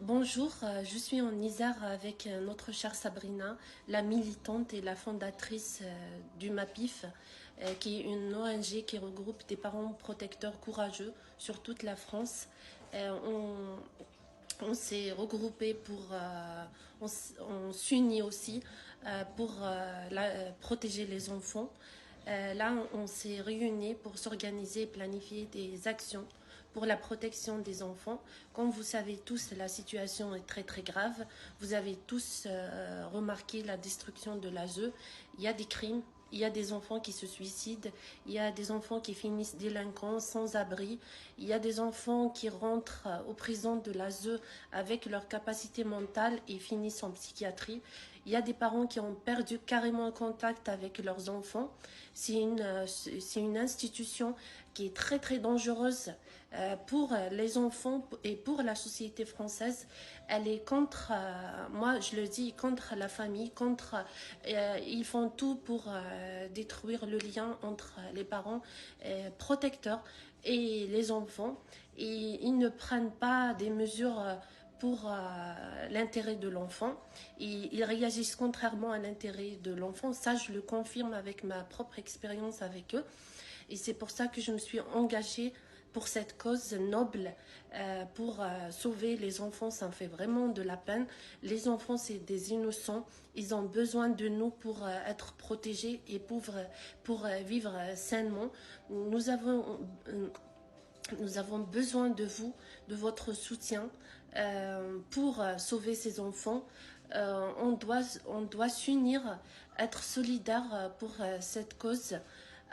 Bonjour, je suis en Isère avec notre chère Sabrina, la militante et la fondatrice du MAPIF, qui est une ONG qui regroupe des parents protecteurs courageux sur toute la France. Euh, on s'est regroupé on s'unit aussi pour protéger les enfants. Là, on s'est réunis pour s'organiser et planifier des actions pour la protection des enfants. Comme vous savez tous, la situation est très très grave. Vous avez tous remarqué la destruction de l'ASE. Il y a des crimes, il y a des enfants qui se suicident, il y a des enfants qui finissent délinquants, sans abri, il y a des enfants qui rentrent aux prisons de l'ASE avec leur capacité mentale et finissent en psychiatrie. Il y a des parents qui ont perdu carrément le contact avec leurs enfants. C'est une institution qui est très très dangereuse pour les enfants et pour la société française. Elle est contre, moi je le dis, contre la famille, ils font tout pour détruire le lien entre les parents protecteurs et les enfants. Et ils ne prennent pas des mesures pour l'intérêt de l'enfant. Ils réagissent contrairement à l'intérêt de l'enfant. Ça, je le confirme avec ma propre expérience avec eux. Et c'est pour ça que je me suis engagée pour cette cause noble, pour sauver les enfants. Ça me fait vraiment de la peine. Les enfants, c'est des innocents. Ils ont besoin de nous pour être protégés et pour vivre sainement. Nous avons... Nous avons besoin de vous, de votre soutien pour sauver ces enfants. On doit s'unir, être solidaire pour cette cause.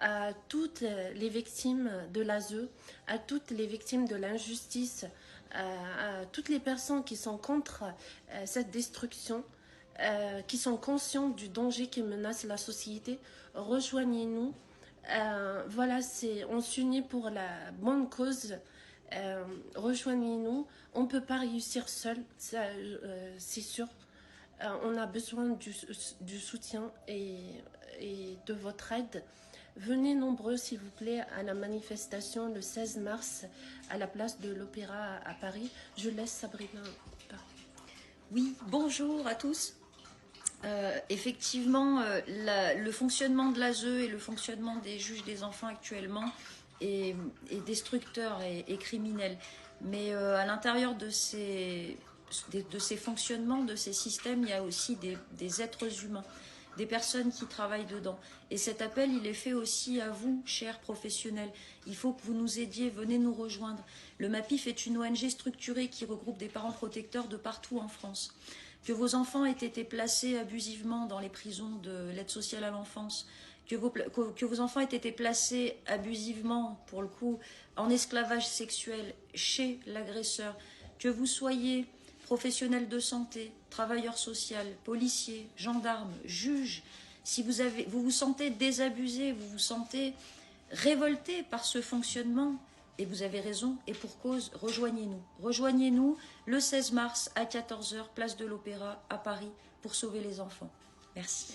À toutes les victimes de l'ASE, à toutes les victimes de l'injustice, à toutes les personnes qui sont contre cette destruction, qui sont conscients du danger qui menace la société, rejoignez-nous. Voilà, on s'unit pour la bonne cause. Rejoignez-nous. On ne peut pas réussir seul, c'est sûr. On a besoin du soutien et de votre aide. Venez nombreux, s'il vous plaît, à la manifestation le 16 mars à la place de l'Opéra à Paris. Je laisse Sabrina parler. Oui, bonjour à tous. Effectivement, le fonctionnement de l'ASE et le fonctionnement des juges des enfants actuellement est destructeur et criminel. Mais à l'intérieur de ces fonctionnements, de ces systèmes, il y a aussi des êtres humains, des personnes qui travaillent dedans. Et cet appel, il est fait aussi à vous, chers professionnels. Il faut que vous nous aidiez, venez nous rejoindre. Le MAPIF est une ONG structurée qui regroupe des parents protecteurs de partout en France. Que vos enfants aient été placés abusivement dans les prisons de l'aide sociale à l'enfance, que vos enfants aient été placés abusivement, pour le coup, en esclavage sexuel chez l'agresseur, que vous soyez professionnels de santé, travailleurs sociaux, policiers, gendarmes, juges, si vous vous sentez désabusé, vous vous sentez révolté par ce fonctionnement, et vous avez raison, et pour cause, rejoignez-nous. Rejoignez-nous le 16 mars à 14 h, place de l'Opéra à Paris, pour sauver les enfants. Merci.